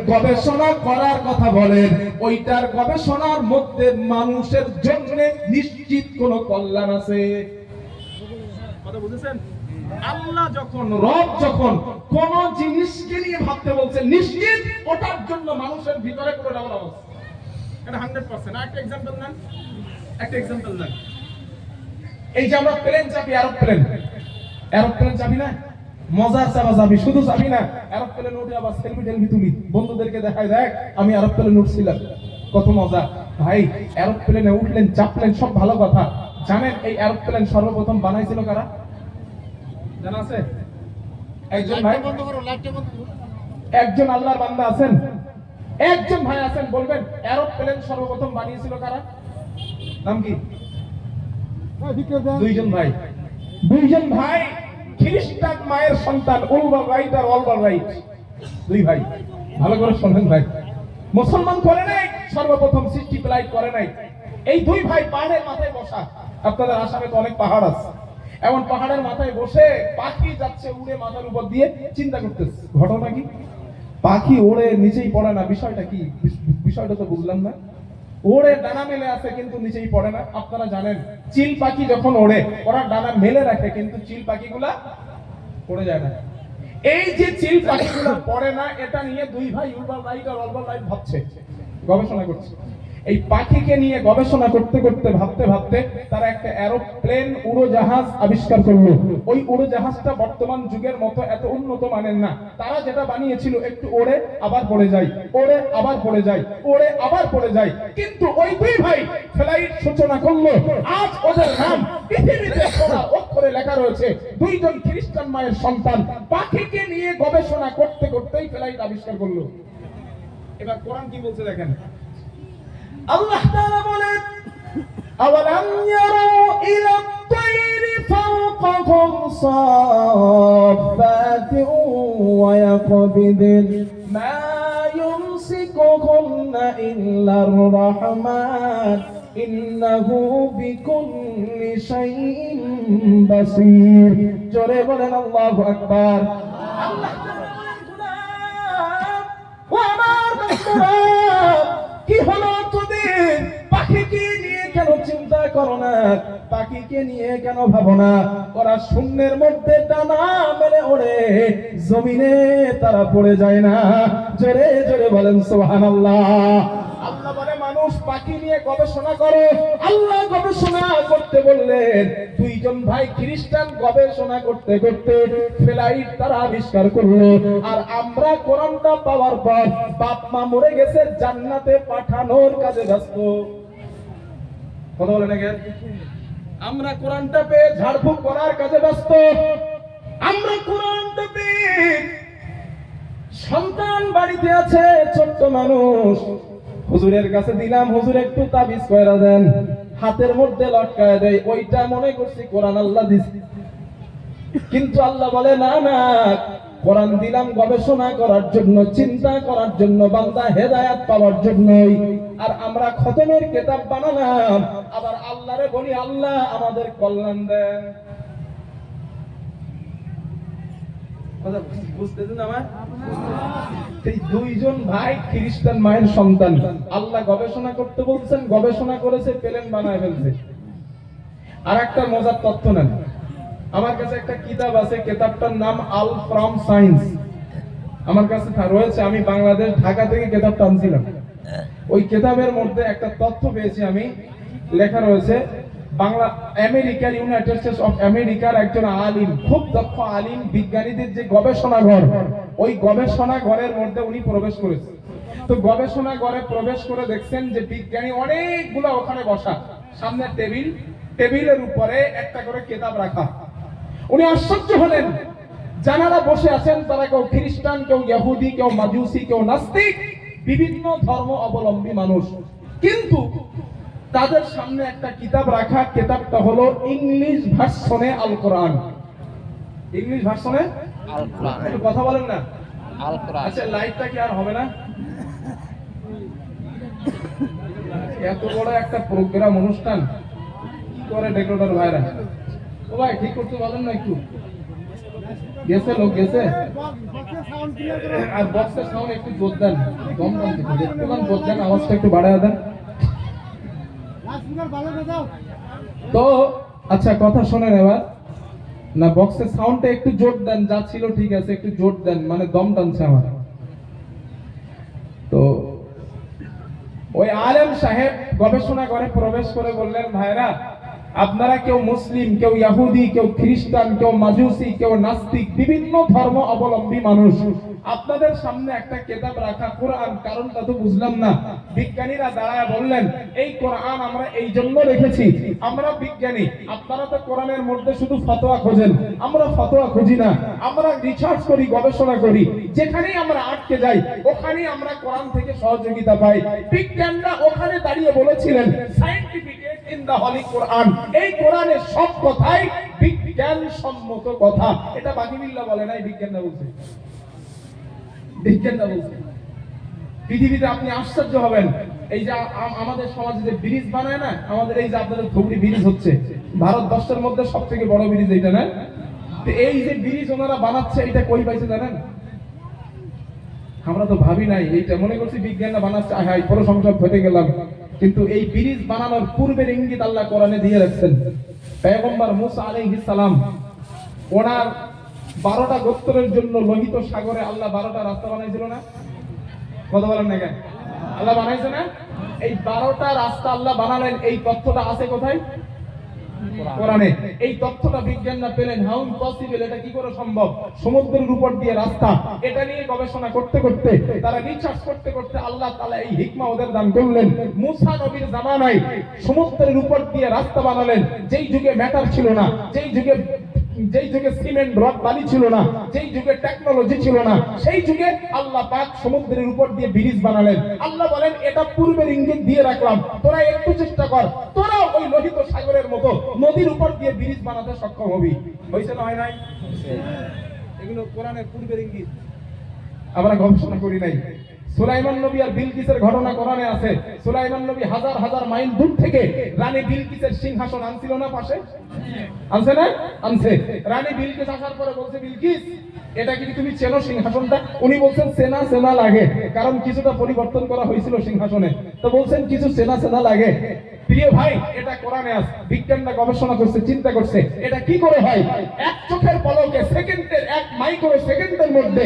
গবেষণা করার কথা বলেন, ওইটার গবেষণার মধ্যে মানুষের জন্য নিশ্চিত কোন কল্যাণ আছে? কথা বুঝেছেন? আল্লাহ যখন, রব যখন কোন জিনিসকে নিয়ে ভাবতে বলছে, নিশ্চিত ওটার জন্য মানুষের ভিতরে কোনো ডেভেলপ আছে, এটা 100%। একটা এক্সাম্পল নেন, একটা এক্সাম্পল নেন। এই যে আমরা প্লেন চাপি, এরোপ্লেন চাপি না, মজার চাপা চাপি, শুধু চাপি না, এরোপ্লেন উঠে আবার সেলফি টেলফি তুলি, বন্ধুদেরকে দেখাই, দেখ আমি এরোপ্লেন উঠছিলাম, কত মজা। ভাই এরোপ্লেনে উঠলেন, চাপলেন, সব ভালো কথা। জানেন এই এরোপ্লেন সর্বপ্রথম বানাইছিল কারা? জানা আছে? একজন ভাই, একজন আল্লাহর বান্দা আছেন, একজন ভাই আছেন, বলবেন এরোপ্লেন সর্বপ্রথম বানিয়েছিল কারা? নাম কি? দুইজন ভাই, দুইজন ভাই খ্রিস্টান মায়ের সন্তান, উলবার রাইট আর অলবার রাইট, দুই ভাই। ভালো করে শুনেন ভাই, মুসলমান করে নাই, সর্বপ্রথম সৃষ্টি ফ্লাইট করে নাই। এই দুই ভাই পাহাড়ের মাথায় বসা, আপনাদের আসামে তো অনেক পাহাড় আছে, এমন পাহাড়ের মাথায় বসে পাখি যাচ্ছে উড়ে মাথার উপর দিয়ে, চিন্তা করতেছে ঘটনা কি, পাখি ওড়ে নিচেই পড়ে না, বিষয়টা কি? বিষয়টা তো বুঝলাম না। ওড়ে ডানা মেলে আছে কিন্তু নিচেই পড়ে না। আপনারা জানেন চিল পাখি যখন ওড়ে ওরা ডানা মেলে রাখে, কিন্তু চিল পাখিগুলা পড়ে যায় না। এই যে চিল পাখিগুলা পড়ে না, এটা নিয়ে দুই ভাই উলবার রাইট আর অলবার রাইট ভাবছে, গবেষণা করছে। এই পাখিকে নিয়ে গবেষণা করতে করতে, ভাবতে ভাবতে তারা একটা এরোপ্লেন, উড়োজাহাজ আবিষ্কার করলো। ওই উড়োজাহাজটা বর্তমান যুগের মতো এত উন্নত মানের না। তারা যেটা বানিয়েছিল, একটু ওড়ে আবার পড়ে যায়, ওড়ে আবার পড়ে যায়, ওড়ে আবার পড়ে যায়। কিন্তু ওই দুই ভাই ফ্লাইট সূচনা করলো। আজ ওদের নাম পৃথিবীতে সোনার অক্ষরে লেখা রয়েছে। দুইজন খ্রিস্টান মায়ের সন্তান পাখিকে নিয়ে গবেষণা করতে করতেই ফ্লাইট আবিষ্কার করলো। এবার কোরআন কি বলছে দেখেন। আল্লাহ তাআলা বলেন, আওয়ালাম ইয়ারু ইলা আত-তায়রি ফাওকাহুম সাফফাতিন ওয়া ইয়াকবিদিন মা ইউমসিকুহুন্না ইল্লার রাহমান ইন্নাহু বিকুল্লি শাইইন বাসীর। জোরে বলেন আল্লাহু আকবার। আল্লাহ তাআলা বলেন, গোলাম ও আমার বান্দা, কি হলো তোদের? পাখিকে নিয়ে কেন চিন্তা করো না? পাখিকে নিয়ে কেন ভাবো না? ওরা শূন্যের মধ্যে ডানা মেলে ওড়ে, জমিনে তারা পড়ে যায় না। জোরে জোরে বলেন সুবহানাল্লাহ। আল্লাহ বলে মানুষ পাখি নিয়ে গবেষণা করো। আল্লাহ গবেষণা করতে বললেন, দুইজন ভাই খ্রিস্টান গবেষণা করতে করতে ফ্লাইট তারা আবিষ্কার করলো। আর আমরা কোরআনটা পাওয়ার পর বাপ মা মরে গেছে, জান্নাতে পাঠানোর কাজে ব্যস্ত। কথা বলে নাকি? আমরা কোরআনটা পেয়ে ঝাড়ফুঁক করার কাজে ব্যস্ত। আমরা কোরআনটা পেয়ে, সন্তান বাড়িতে আছে, ছোট্ট মানুষ, হুজুরের কাছে দিলাম, হুজুর একটু তাবিজ কইরা দেন, হাতের মধ্যে লটকায় দেয়, ওইটা মনে করছি কোরআন আল্লাহ দিছে। কিন্তু আল্লাহ বলে না না, কোরআন দিলাম গবেষণা করার জন্য, চিন্তা করার জন্য, বান্দা হেদায়েত পাওয়ার জন্যই। আর আমরা খতমের কিতাব বানালাম, আবার আল্লাহরে বলি আল্লাহ আমাদের কল্যাণ দেন। কথা বুঝতেছেন আমার? এই দুইজন ভাই খ্রিস্টান মায়ের সন্তান, আল্লাহ গবেষণা করতে বলছেন, গবেষণা করেছে, প্লেন বানায় ফেলছে। আর একটা মজার তথ্য নেন, আমার কাছে একটা কিতাব আছে, কিতাবটার নাম আল ফ্রম সায়েন্স, আমার কাছে রয়েছে। আমি বাংলাদেশ ঢাকা থেকে কিতাবটা আনছিলাম। ওই কিতাবের মধ্যে একটা তথ্য পেয়েছি আমি, লেখা রয়েছে বাংলা আমেরিকার, ইউনাইটেড স্টেটস অফ আমেরিকার একজন আলিম, খুব দক্ষ আলিম, বিজ্ঞানীদের যে গবেষণাঘর, ওই গবেষণাঘরের মধ্যে উনি প্রবেশ করেছেন। তো গবেষণাঘরে প্রবেশ করে দেখছেন যে বিজ্ঞানী অনেকগুলো ওখানে বসা, সামনে টেবিল, টেবিলের উপরে একটা করে কিতাব রাখা। উনি আশ্চর্য হলেন, যারা বসে আছেন তারা কেউ খ্রিস্টান, কেউ ইহুদি, কেউ মাজুসি, কেউ নাস্তিক, বিভিন্ন ধর্ম অবলম্বী মানুষ। কিন্তু তাদের সামনে একটা কিতাব রাখা, কিতাবটা হলো ইংলিশ ভার্সনে আল কোরআন। ইংলিশ ভার্সনে আল কোরআন। একটু কথা বলেন না আল কোরআন। আচ্ছা লাইটটা কি আর হবে না? এত বড় একটা প্রোগ্রাম, অনুষ্ঠান, কি করে ডেকোরেটর ভাইরা? ও ভাই ঠিক করতে বলেন না একটু। গেছে লোক গেছে আর বক্সের সাউন্ড একটু জোর দেন, কম দাম থেকে একটু জোর দেন, আওয়াজটা একটু বাড়ায় দেন। তো আচ্ছা কথা শোনেন এবার, না বক্সের সাউন্ডটা একটু জোর দেন, যা ছিল ঠিক আছে একটু জোর দেন, মানে দম টানছে আমার। তো ওই আলেম সাহেব গবেষণা করে প্রবেশ করে বললেন, ভাইরা আপনারা কেউ মুসলিম, কেউ ইহুদি, কেউ খ্রিস্টান, কেউ মাজুসি, কেউ নাস্তিক, বিভিন্ন ধর্ম অবলম্বী মানুষ, আপনাদের সামনে একটা কিতাব রাখা কোরআন, কারণটা তো বুঝলাম না। বিজ্ঞানীরা দাঁড়ায় বললেন, এই কোরআন আমরা এই জন্য রেখেছি, আমরা বিজ্ঞানী, আপনারা তো কোরআনের মধ্যে শুধু ফতোয়া খোঁজেন, আমরা ফতোয়া খুঁজি না, আমরা রিসার্চ করি, গবেষণা করি, যেখানেই আমরা আটকে যাই ওখানেই আমরা কোরআন থেকে সহযোগিতা পাই। বিজ্ঞানীরা ওখানে দাঁড়িয়ে বলেছিলেন, সায়েন্টিফিকেট ইন দা হলি কোরআন, এই কোরআনের সব কথাই বিজ্ঞান সম্মত কথা। এটা বাকিবিল্লাহ বলে নাই, বিজ্ঞানরা বলছে, বিজ্ঞানরা বলছে। পৃথিবীতে আপনি আশ্চর্য হবেন, এই যে আমাদের সমাজে যে ব্রিজ বানায় না, আমাদের এই যে আপনাদের ধুবড়ি ব্রিজ হচ্ছে ভারতবর্ষের মধ্যে সবথেকে বড় ব্রিজ এইটা না? তো এই যে ব্রিজ ওনারা বানাচ্ছে, এটা কই পাইছে জানেন? আমরা তো ভাবি নাই, এইটা মনে করছি বিজ্ঞানরা বানাচ্ছে, হাই প্রশংসা ফেটে গেলাম। কিন্তু এই ব্রিজ বানানোর পূর্বের ইঙ্গিত আল্লাহ কোরআনে দিয়ে রাখছেন। পয়গম্বর মুসা আলাইহিস সালাম ওনার 12টা গোত্রের জন্য লোহিত সাগরে আল্লাহ 12টা রাস্তা বানাইছিল না? কথা বলেন না কেন? আল্লাহ বানাইছে না? এই 12টা রাস্তা আল্লাহ বানালেন, এই তথ্যটা আছে কোথায়? কোরআনে। এই তথ্যটা বিজ্ঞানরা পেলেন, হাউ ইম্পসিবল, এটা কি করে সম্ভব? সমুদ্রের উপর দিয়ে রাস্তা, এটা নিয়ে গবেষণা করতে করতে, তারা রিসার্চ করতে করতে আল্লাহ তাআলা এই হিকমা ওদের দান করলেন। মুসা নবীর জামানায় সমুদ্রের উপর দিয়ে রাস্তা বানালেন, যেই যুগে ম্যাটার ছিল না, যেই যুগে সিমেন্ট রড বালি ছিল না, যেই যুগে টেকনোলজি ছিল না, সেই যুগে আল্লাহ পাক সমুদ্রের উপর দিয়ে ব্রিজ বানালেন। আল্লাহ বলেন, এটা পূর্বের ইঙ্গিত দিয়ে রাখলাম, তোরা একটু চেষ্টা কর, তোরা ওই লোহিত সাগরের মতো নদীর উপর দিয়ে ব্রিজ বানাতে সক্ষম হবি। হইছে না হয় নাই? এগুলো কোরআনের পূর্বের ইঙ্গিত, আমরা গবেষণা করি নাই। সুলাইমান নবী আর বিলকিসের ঘটনা কোরআনে আছে। সুলাইমান নবী হাজার হাজার মাইল দূর থেকে রানী বিলকিসের সিংহাসন আনছিল না পাশে? আনছে না? আনছে। রানী বিলকিস আসার পরে বলছে, বিলকিস এটা কি তুমি চেনো সিংহাসনটা? উনি বলছেন, চেনা চেনা লাগে, কারণ কিছুটা পরিবর্তন করা হয়েছিল সিংহাসনে। তো বলছেন, কিছু চেনা চেনা লাগে। প্রিয় ভাই, এটা কোরআনে আছে, বিজ্ঞানরা গবেষণা করছে, চিন্তা করছে, এটা কি করে হয়? এক চোখের পলকে সেকেন্ডের, এক মাইক্রো সেকেন্ডের মধ্যে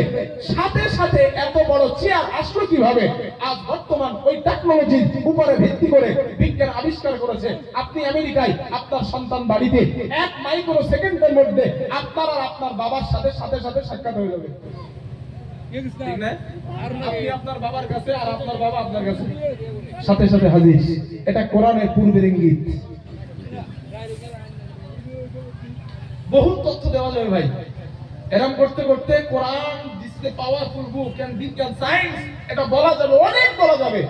সাথে সাথে এত বড় চেয়ার আসলো কিভাবে? আজ বর্তমান ওই টেকনোলজির উপরে ভিত্তি করে বিজ্ঞান আবিষ্কার করেছে। আপনি আমেরিকায়, আপনার সন্তান বাড়িতে এক মাইক্রো সেকেন্ডের মধ্যে আপনার আর আপনার বাবার সাথে সাথে সাথে সাক্ষাৎ হয়ে যাবে। ঠিক না? আপনি আপনার বাবার কাছে আর আপনার বাবা আপনার কাছে, সাথে সাথে হাজির। এটা কোরআনের পূর্বের ইঙ্গিত। বহু তথ্য দেওয়া যাবে ভাই, এরকম করতে করতে কোরআন দিচ্ছে পাওয়ারফুল বুক এন্ড বিজ্ঞান সায়েন্স, এটা বলা যাবে, অনেক বলা যাবে।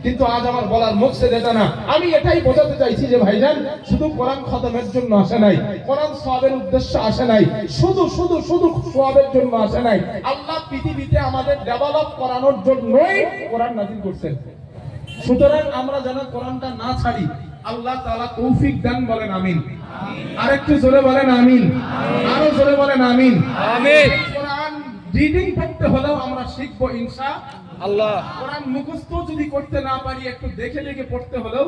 কিন্তু আজ আমার বলার মকসদ এটা না। আমি এটাই বোঝাতে চাইছি যে ভাইজান, শুধু কোরআন খতমের জন্য আসে নাই, কোরআন সওয়াবের উদ্দেশ্যে আসে নাই, শুধু শুধু শুধু সওয়াবের জন্য আসে নাই। আল্লাহ পৃথিবীতে আমাদের ডেভেলপ করানোর জন্যই কোরআন নাযিল করছেন। সুতরাং আমরা যেন কোরআনটা না ছাড়ি, আল্লাহ তাআলা তৌফিক দান, বলেন আমিন। আরেকটু জোরে বলেন আমিন, আরো জোরে বলেন আমিন। আমিন। কোরআন রিডিং করতে হলেও আমরা শিখবো ইনশাআল্লাহ। কোরআন মুখস্থ যদি করতে না পারি, একটু দেখে দেখে পড়তে হলেও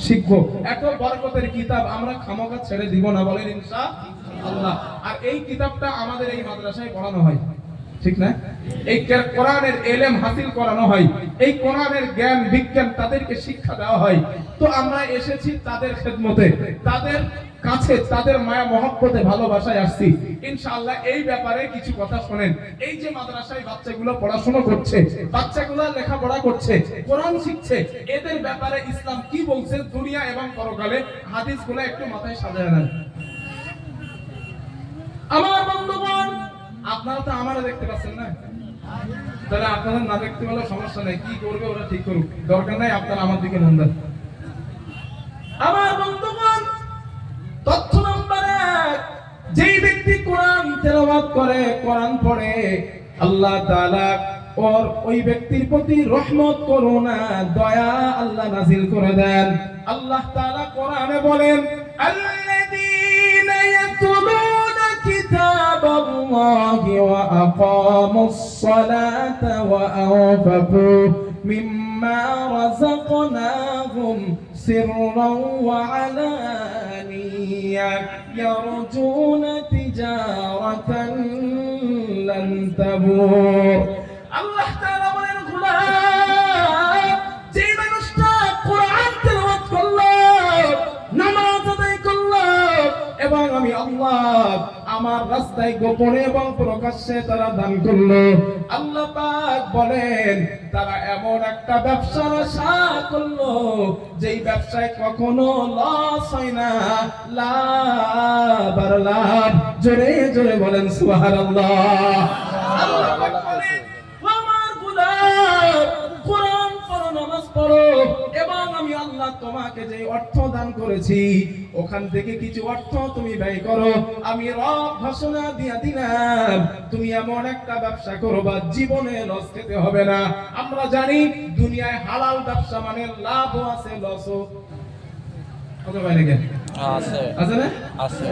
শিখবো। এত বরকতের কিতাব আমরা খামোখা ছেড়ে দিব না, বলেন ইনশাআল্লাহ। আর এই কিতাবটা আমাদের এই মাদ্রাসায় পড়ানো হয়, ঠিক না? এই কোরআনের ইলম হাসিল করানো হয়, এই কোরআনের জ্ঞান বিজ্ঞান তাদেরকে শিক্ষা দেওয়া হয়। তো আমরা এসেছি তাদের খেদমতে, তাদের কাছে, তাদের মায়া মহব্বতে, ভালোবাসায় আসছি। ইনশাআল্লাহ এই ব্যাপারে কিছু কথা শুনেন। এই যে মাদ্রাসায় বাচ্চাগুলো পড়াশোনা করছে, বাচ্চাগুলো লেখাপড়া করছে, কোরআন শিখছে, এদের ব্যাপারে ইসলাম কি বলছে দুনিয়া এবং পরকালে, হাদিসগুলো একটু মাথায় সাজায় নেন। আমার বন্ধুগণ, আপনারা তো আমারে দেখতে পাচ্ছেন না, তাহলে আপনাদের না দেখতে পেলে সমস্যা নেই, কি করবে ওরা ঠিক করুক, দরকার নাই আপনারা আমার দিকে মন দেন। আমার বন্ধুগণ, তথ্য নাম্বার 1, যেই ব্যক্তি কোরআন তেলাওয়াত করে, কোরআন পড়ে, আল্লাহ তাআলা ওই ব্যক্তির প্রতি রহমত, করুণা, দয়া আল্লাহ নাযিল করে দেন। আল্লাহ তাআলা কোরআনে বলেন, আল্লাযীনা ইয়াতলুনা কিতাব الله وأقاموا الصلاة وأنفقوا مما رزقناهم سرا وعلانية يرجون تجارة لن تبور الله تعالى বলেন গোলাম যে মানুষটা কোরআন তেলাওয়াত করলো নামাজ আদায় করলো এবং আমি আল্লাহ আমার রাস্তায় গোপনে এবং প্রকাশ্যে তারা দান করলো আল্লাহ পাক বলেন তারা এমন একটা ব্যবসার আশা করলো যেই ব্যবসায় কখনো লস হয় না লাভ আর লাভ জোরে জোরে বলেন সুবহানাল্লাহ আল্লাহ পাক বলেন আমার গোলাম কোরআন পড়ো নামাজ পড়ো এবং আমি আল্লাহ তোমাকে যে অর্থ দান করেছি ওখান থেকে কিছু অর্থ তুমি ব্যয় করো আমি রব ঘোষণা দিয়ে দিলাম তুমি এমন একটা ব্যবসা করবা জীবনে লস খেতে হবে না আমরা জানি দুনিয়ায় হালাল ব্যবসা মানে লাভও আছে লসও আছে ভাই নাকি আছে আছে না আছে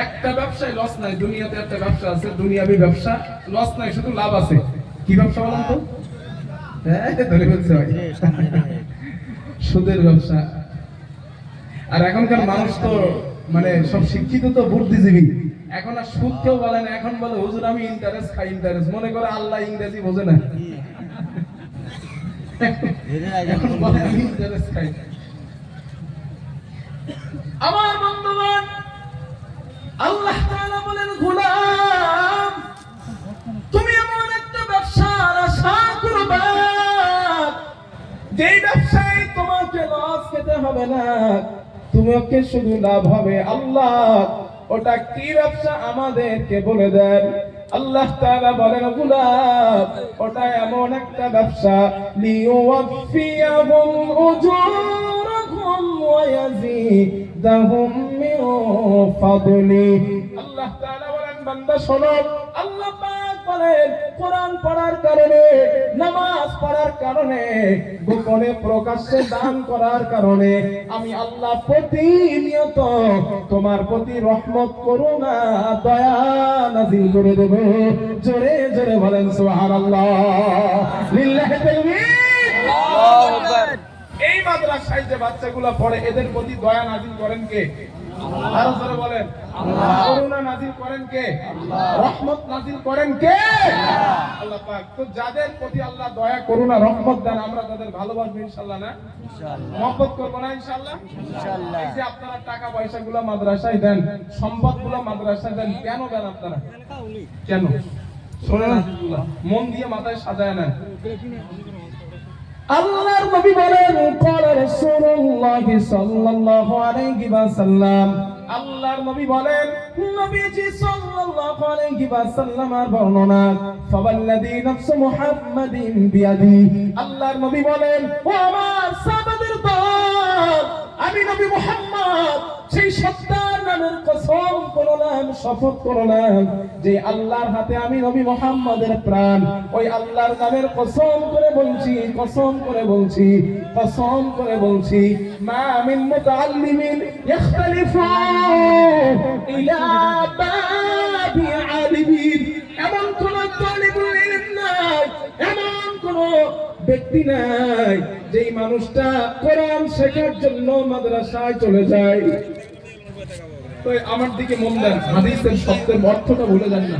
একটা ব্যবসায় লস নাই দুনিয়াতে একটা ব্যবসা আছে দুনিয়াবি ব্যবসা লস নাই শুধু লাভ আছে কি ব্যবসা বলেন তো হ্যাঁ ধরে বলছে ভাই সুদের ব্যবসা আর এখনকার মানুষ তো মানে সব শিক্ষিত তো বুদ্ধিজীবী এখন আর সুদ কেউ বলে না এখন বলে হুজুর আমি ইন্টারেস্ট খাই ইন্টারেস্ট মনে করে আল্লাহ ইংরেজি বোঝে না এখন বলে আমি ইন্টারেস্ট খাই আমার বন্ধুগণ আল্লাহ তাআলা বলেন গোলাম তুমি এমন একটা ব্যবসার আশা করবা যেই ব্যবসায় তোমাকে লস খেতে হবে না তোমাকে শুধু লাভ হবে আল্লাহ ওটা কি ব্যবসা আমাদেরকে বলে দেন আল্লাহ তাআলা বলেন গোলাম ওটা এমন একটা ব্যবসা লিওয়াফিয়াহুম উজুরাহুম ওয়া ইয়াজিদাহুম মিন ফাদলি আল্লাহ তাআলা বলেন বান্দা শোনো আল্লাহ পাক বলেন কোরআন পড়ার কারণে নামাজ পড়ার কারণে গোপনে প্রকাশ্যে দান করার কারণে আমি আল্লাহ প্রতিনিয়ত তোমার প্রতি রহমত করুণা দয়া নাযিল করে দেব জোরে জোরে বলেন সুবহানাল্লাহ লিল্লাহি তাকবীর আল্লাহু আকবার এই মাদ্রাসায় যে বাচ্চাগুলো পড়ে এদের প্রতি দয়া নাযিল করেন কে আল্লাহ আরো জোরে বলেন আল্লাহ করুণা নাযিল করেন কে আল্লাহ রহমত নাযিল করেন কে আল্লাহ পাক তো যাদের প্রতি আল্লাহ দয়া করুণা রহমত দেন আমরা তাদের ভালোবাসবো ইনশাআল্লাহ না ইনশাআল্লাহ মহব্বত করব না ইনশাআল্লাহ ইনশাআল্লাহ এই যে আপনারা টাকা পয়সাগুলো মাদ্রাসায় দেন সম্পদগুলো মাদ্রাসায় দেন কেন দেন আপনারা কেন শুনেন আল্লাহ মন দিয়ে মাথায় সাজায় নেন আল্লাহর নবী বলেন قال رسول الله সাল্লাল্লাহু আলাইহি ওয়াসাল্লাম আল্লাহর নবী বলেন নবীজি সাল্লাল্লাহু আলাইহি ওয়াসাল্লামের বর্ণনা ফাওয়াল্লাযী নাফসু মুহাম্মাদিন বিয়াদি আল্লাহর নবী বলেন ও আমার সাহাবাদের দল আমি নবী মুহাম্মদ সেই সত্তার নামের কসম করলাম শপথ করলাম যে আল্লাহর হাতে আমি নবী মুহাম্মদের প্রাণ ওই আল্লাহর নামের কসম করে বলছি কসম করে বলছি কসম করে বলছি মা মিন মুতাআল্লিমিন ইখতালিফু ইলা বাবি আলিমিন এমন কোন তালিবুল ইলম নাই এমন কোন ব্যক্তি নাই যেই মানুষটা কোরআন শেখার জন্য মাদ্রাসায় চলে যায় তো আমার দিকে মন দেন হাদিসের শব্দের অর্থটা ভুলে যান না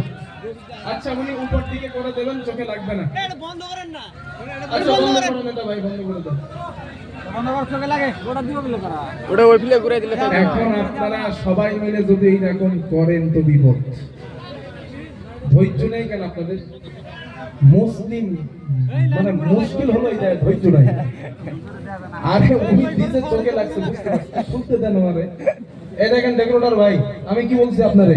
আচ্ছা উনি উপর দিকে করে দেবেন চোখে লাগবে না এটা বন্ধ করেন না আচ্ছা বন্ধ করেন এটা ভাই বন্ধ করে দেন বন্ধ করার চোখে লাগে ওটা দিব বলে করা ওটা ওই ফিলে ঘুরে দিলে এখন আপনারা সবাই মিলে যদি এরকম করেন তো বিপদ ধৈর্য নেই কেন আপনাদের মুসলিম মানে মুশকিল হলো এটা ধৈর্য নাই আরে উনি দিতে চোখে লাগছে বুঝতে পারছেন শুনতে দেন আমারে এই দেখেন ডেকোরেটর ভাই আমি কি বলছি আপনারে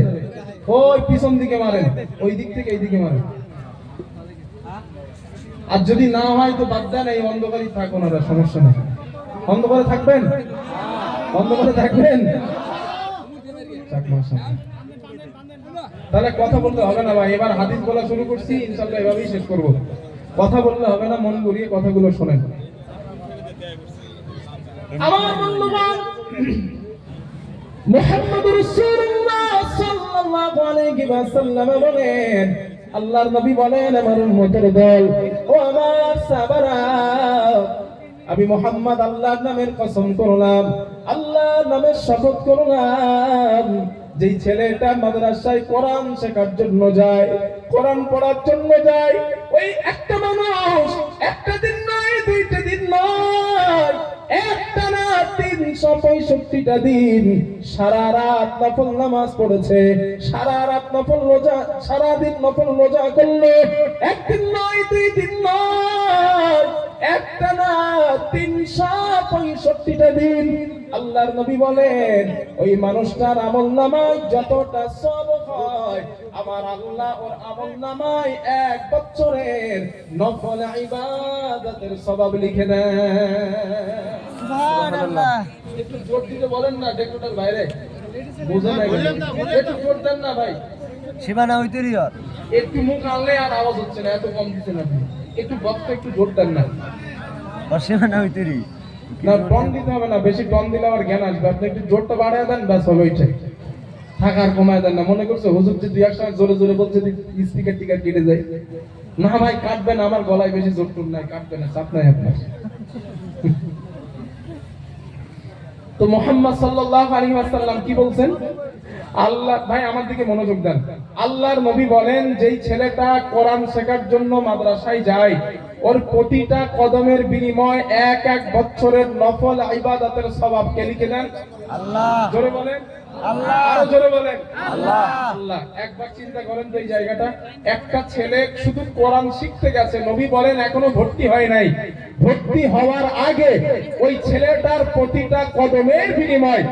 ওই পিছন দিকে মারেন ওই দিক থেকে এই দিকে মারেন আর যদি না হয় তো বাদ দেন এই অন্ধকারই থাকুন আর সমস্যা নেই অন্ধকারে থাকবেন অন্ধকারে থাকবেন তাহলে কথা বলতে হবে না ভাই এবার হাদিস বলা শুরু করছি ইনশাআল্লাহ এভাবেই শেষ করব কথা বললে হবে না মন ঘুরিয়ে কথাগুলো শোনেন আমার বন্ধুগণ মুহাম্মদুর রাসূলুল্লাহ সাল্লাল্লাহু আলাইহি ওয়াসাল্লাম বলেন, আল্লাহর নবী বলেন, আমার উম্মতের দল ও আমার সাহাবারা, আমি মুহাম্মদ আল্লাহর নামের কসম করলাম, আল্লাহর নামের শপথ করলাম, যেই ছেলেটা মাদ্রাসায় কোরআন শেখার জন্য যায়, কোরআন পড়ার জন্য যায়, ওই একটা মানুষ একটা দিন নয়, দুইটা দিন নয়, একটা না 365টা দিন সারা রাত নফল নামাজ পড়েছে, সারা রাত নফল রোজা, সারা দিন নফল রোজা করলো, একদিন নয়, দুই দিন নয়, একটা না 365টা দিন। আল্লাহর নবী বলেন, ওই মানুষটার আমলনামায় যতটা সওয়াব হয়, আমার আল্লাহ ওর আমলনামায় 1 বছরের নফল ইবাদতের সওয়াব লিখে দেন। সুবহানাল্লাহ। একটু জোর দিতে বলেন না, ডেকোটার বাইরে বুঝে না, একটু জোর দেন না ভাই, সীমানা হইতেরই আর একটু মুখ আনলে আর আওয়াজ হচ্ছে না, এত কম দিচ্ছেন আপনি, একটু বক্তা একটু জোর দেন না। সীমানা হইতেরই না, টন দিতে হবে না, বেশি টন দিলে আবার জ্ঞান আসবে, আপনি একটু জোরটা বাড়ায় দেন, ব্যাস হবে ওইটাই, থাকার কমায় দেন না। মনে করছে হুজুর যে 2-1 সময় জোরে জোরে বলছে স্পিকার টিকার কেটে যায়, না ভাই কাটবেন, আমার গলায় বেশি জোর টোর নাই, কাটবে না, চাপ নাই আপনার। তো মুহাম্মদ সাল্লাল্লাহু আলাইহি ওয়াসাল্লাম কি বলছেন? আল্লাহ, ভাই আমার দিকে মনোযোগ দেন, আল্লাহর নবী বলেন, যেই ছেলেটা কোরআন শেখার জন্য মাদ্রাসায় যায়, ওর প্রতিটা কদমের বিনিময় 1 বছরের নফল ইবাদতের সওয়াব কে লিখে দেন? আল্লাহ। জোরে বলেন আল্লাহ। আরো জোরে বলেন আল্লাহ। আল্লাহ। একবার চিন্তা করেন তো এই জায়গাটা, একটা ছেলে শুধু কোরআন শিখতে গেছে, নবী বলেন এখনো ভর্তি হয় নাই, ভর্তি হওয়ার আগে ওই ছেলেটার প্রতিটা কদমের বিনিময়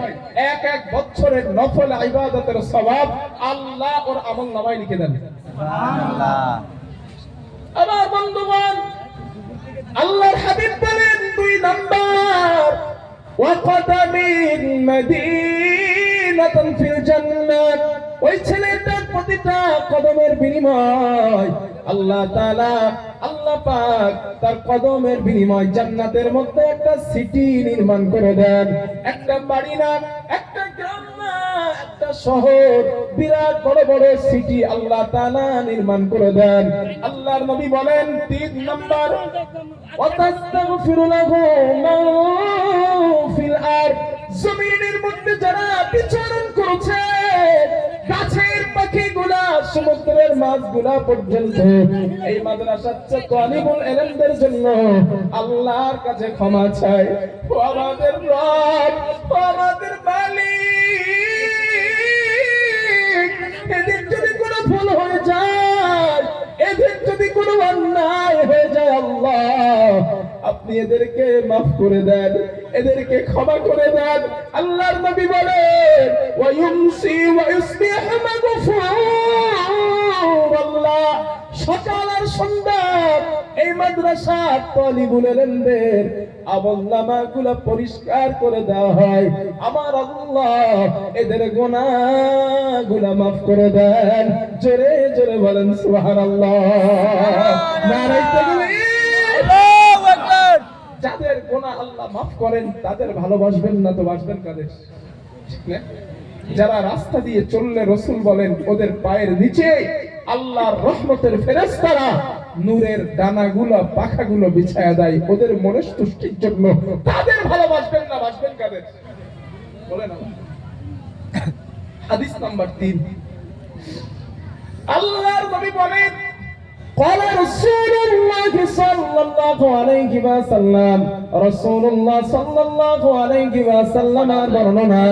1 বছরের নফল ইবাদতের সওয়াব আল্লাহ ওর আমলনামায় লিখে দেন। সুবহানাল্লাহ। আমার বন্ধুগণ, আল্লাহর হাবিব বলেন 2 নাম্বার, ওয়াকাদামিন মাদিনাতান ফিল জান্নাত, ওই ছেলেটার প্রতিটা কদমের বিনিময় আল্লাহ তাআলা, আল্লাহ পাক তার কদমের বিনিময় জান্নাতের মধ্যে একটা সিটি নির্মাণ করে দেন, একটা বাড়ি না, একটা গ্রাম না, একটা শহর, বিরাট বড় বড় সিটি আল্লাহ তাআলা নির্মাণ করে দেন। আল্লাহর নবী বলেন 3 নাম্বার, ওয়াতাস্তাগফিরু লাহু মান ফিল আরদ, জমিনের মধ্যে যারা বিচরণ করছে, গাছের পাখিগুলা, সমুদ্রের মাছগুলা পর্যন্ত এই মাদ্রাসার তালিবুল ইলমদের জন্য আল্লাহর কাছে ক্ষমা চায়। ও আমাদের রব, ও আমাদের মালিক, এদের যদি কোনো ভুল হয়ে যায়, এদের যদি কোনো অন্যায় হয়ে যায়, আল্লাহ আপনি এদেরকে মাফ করে দেন, এদেরকে ক্ষমা করে দেন। আল্লাহর নবী বলেন, ওয়া ইউমসি ওয়া ইসবিহু মাগফুরাল্লাহ, সকাল আর সন্ধ্যা এই মাদ্রাসার তালিবুল ইলমদের আমলনামাগুলো পরিষ্কার করে দেওয়া হয়। আমার আল্লাহ এদের গুনাহগুলো মাফ করে দেন। জোরে জোরে বলেন সুবহানাল্লাহ। নারে তাকবীর। আল্লাহু আকবার। যাদের গুনাহ আল্লাহ মাফ করেন তাদের ভালোবাসবেন না তো বাসবেন কাদের? ঠিক না? যারা রাস্তা দিয়ে চললে রাসূল বলেন ওদের পায়ের নিচে আল্লাহর রহমতের ফেরেশতারা নূরের দানাগুলো, পাখাগুলো বিছায়া দেয় ওদের মনস্তুষ্টির জন্য, তাদের ভালোবাসবেন না বাসবেন কাদের? বলেন আমার। হাদিস নাম্বার 3, আল্লাহর নবী বলেন, قال رسول الله صلى الله عليه وسلم, রাসূলুল্লাহ সাল্লাল্লাহু আলাইহি ওয়াসাল্লাম বর্ণনা,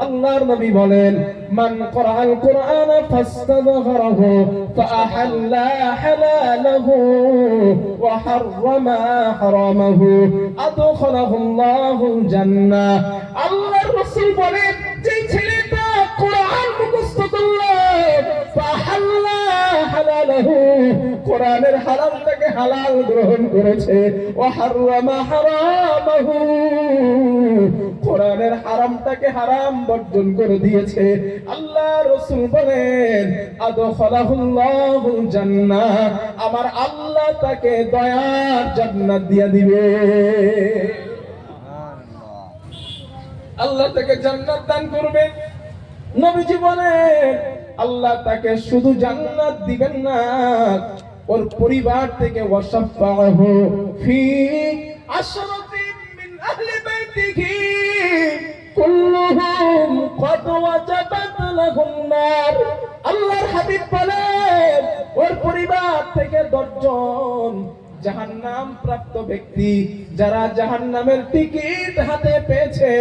আল্লাহর নবী বলেন, মান ক্বরাআল কুরআন ফাস্তাযহারাহু ফাআহাল্লা হালালাহু ওয়া হাররামা হারামাহু আদখালাহুল্লাহুল জান্নাহ। আল্লাহর রাসূল বলেন, যে ছেলেটা কোরআন মুখস্থ করলো, ফাআহাল্লা হালালাহু, কোরআনের হারামটাকে হালাল গ্রহণ করেছে, ওয়া হাররামা হারামাহু, কোরআনের হারামটাকে হারাম বর্জন করে দিয়েছে। আল্লাহ রাসূল বলেন, আদখালাহুল্লাহুল জান্নাহ, আমার আল্লাহ তাকে দয়ার জান্নাত দিয়ে দিবে। আল্লাহ তাকে জান্নাত দান করবে। নবীজি বলেন, আল্লাহ তাকে শুধু জান্নাত দিবেন না, ওর পরিবার থেকে ওয়াসাফাহু ফি আশরাতিন মিন আহলি বাইতিহি কুল্লুহুম ক্বাদ ওয়াজাবাত লাহুম নার। আল্লাহর হাবিব বলেন ওর পরিবার থেকে 10 জন জাহান্নাম প্রাপ্ত ব্যক্তি, যারা জাহান্নামের টিকিট হাতে পেয়েছে,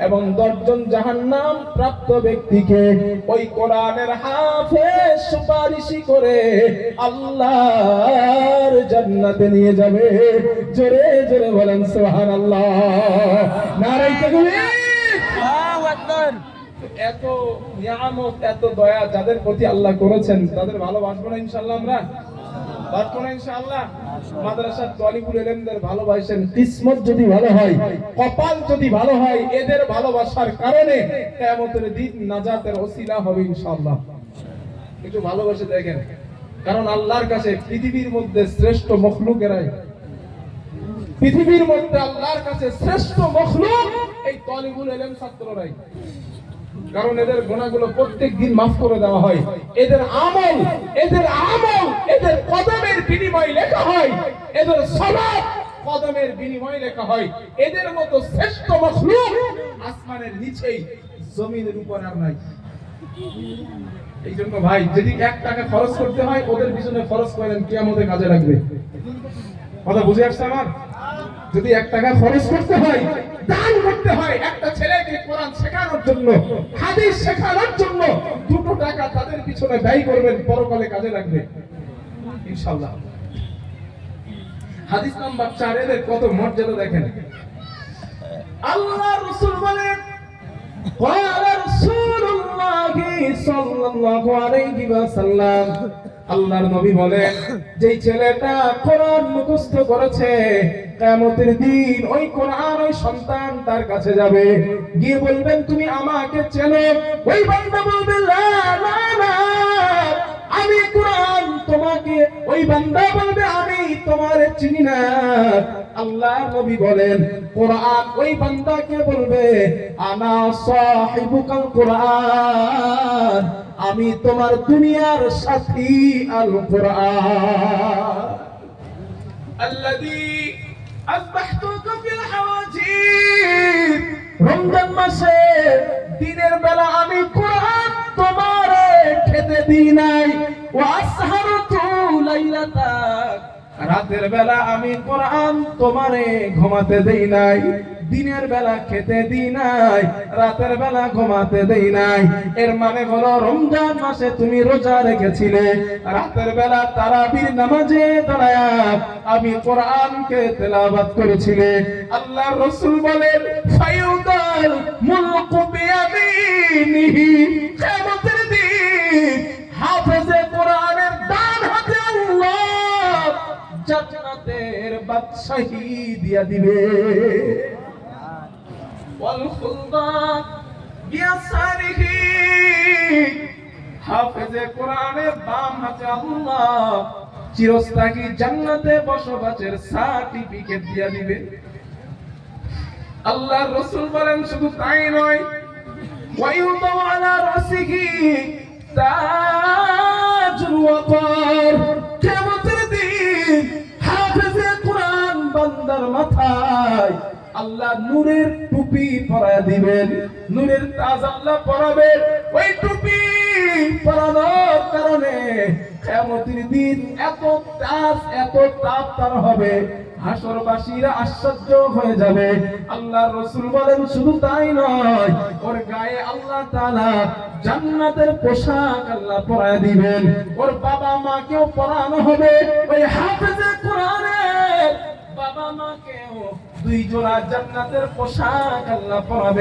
এবং 10 জন জাহান্নাম প্রাপ্ত ব্যক্তিকে ওই কোরআনের হাফেজ সুপারিশি করে আল্লাহর জান্নাতে নিয়ে যাবে। জোরে জোরে বলেন সুবহানাল্লাহ, নারে তাকবীর। আল্লাহু আকবার। এত নিয়ামত, এত দয়া যাদের প্রতি আল্লাহ করেছেন, তাদের ভালোবাসবো না ইনশাআল্লাহ? আমরা বাসবো না ইনশাআল্লাহ? মাদ্রাসার তালিবুল ইলমদের ভালোবাসেন, কিসমত যদি ভালো হয়, কপাল যদি ভালো হয়, এদের ভালোবাসার কারণে কিয়ামতের দিন নাজাতের ওসিলা হবে ইনশাআল্লাহ। একটু ভালোবাসে দেখেন, কারণ আল্লাহর কাছে পৃথিবীর মধ্যে শ্রেষ্ঠ মখলুকেরাই, পৃথিবীর মধ্যে আল্লাহর কাছে শ্রেষ্ঠ মখলুক এই তালিবুল ইলম ছাত্ররাই। কারণ এদের গুনাহগুলো প্রত্যেকদিন মাফ করে দেওয়া হয়, এদের আমল, এদের কদমের বিনিময় লেখা হয়, এদের সওয়াব কদমের বিনিময় লেখা হয়। এদের মতো শ্রেষ্ঠ মাখলুক আসমানের নিচেই, জমিনের উপর আর নাই। এই জন্য ভাই, যদি 1 টাকা খরচ করতে হয়, ওদের পিছনে খরচ করেন, কিয়ামতে কাজে লাগবে। কথা বুঝে আসছে আমার? যদি 1 টাকা খরচ করতে হয়, দান করতে হয়, একটা ছেলেকে কোরআন শেখানোর জন্য, হাদিস শেখানোর জন্য 2 টাকা তাদের পিছনে ব্যয় করবেন, পরকালে কাজে লাগবে ইনশাআল্লাহ। হাদিস নাম্বার 4, এদের কত মর্যাদা দেখেন। আল্লাহ রাসূল বলেন, ক্বালা রাসূলুল্লাহি সাল্লাল্লাহু আলাইহি ওয়াসাল্লাম, আল্লাহর নবী বলেন, যেই ছেলেটা কোরআন মুখস্থ করেছে, কিয়ামতের দিন ওই কোরআন ওই সন্তান তার কাছে যাবে, গিয়ে বলবেন তুমি আমাকে চেনো? ওই বান্দা বলবে লা লা লা, আমি কোরআন তোমাকে, ওই বান্দা বলবে আমি তোমারে চিনি না। আল্লাহর নবী বলেন, কোরআন ওই বান্দাকে বলবে আনা সাহিবুকাল কোরআন, আমি তোমার দুনিয়ার সাথী আল কোরআন আল্লাযী আসবাহতুকা ফিল হাওয়াজিব। রমজান মাসে দিনের বেলা আমি কোরআন তোমারে খেতে দিই নাই, ওয়া আসহারতু লাইলাতাক, রাতের বেলা আমি কোরআন তোমারে ঘুমাতে দেই নাই। দিনের বেলা খেতে দিই নাই, রাতের বেলা ঘুমাতে দেই নাই। এর মানে হলো রমজান মাসে তুমি রোজা রেখেছিলে, রাতের বেলা তারাবির নামাজে দাঁড়ায়া আমি কোরআনকে তেলাওয়াত করেছিলে। আল্লাহর রাসূল বলেন, ফায়ুদাল মুলকু বিয়ামিনিহি, কিয়ামতের দিন হাফেজে কোরআনের ডান হাতে আল্লাহ জান্নাতের বাদশাহী দিয়া দিবে। ওয়াল খুলদা বিয়াসারিহি, হাফেজে কোরআনের বাম হাতে আল্লাহ চিরস্থায়ী জান্নাতে বসবাসের সার্টিফিকেট দিয়া দিবে। আল্লাহর রাসূল বলেন, শুধু তাই নয়, ওয়ায়ুদাউ আলা রাসিহি তাজুল ওয়াকার, কিয়ামতের দিন হাফেজে কোরআন বান্দার মাথায় আল্লাহ নূরের টুপি পরায়া দিবেন, নূরের তাজ আল্লাহ পরাবেন। ওই টুপি পরানোর কারণে কিয়ামতের দিন এত তাজ, এত তাপ তার হবে, হাসরবাসীরা আশ্চর্য হয়ে যাবে। আল্লাহর রাসূল বলেন, শুধু তাই নয়, ওর গায়ে আল্লাহ তাআলা জান্নাতের পোশাক আল্লাহ পরায়া দিবেন। ওর বাবা মাকেও পরানো হবে, ওই হাফেজে কোরআনের বাবা মাকেও 2 জোড়া জান্নাতের পোশাক আল্লাহ পরাবে।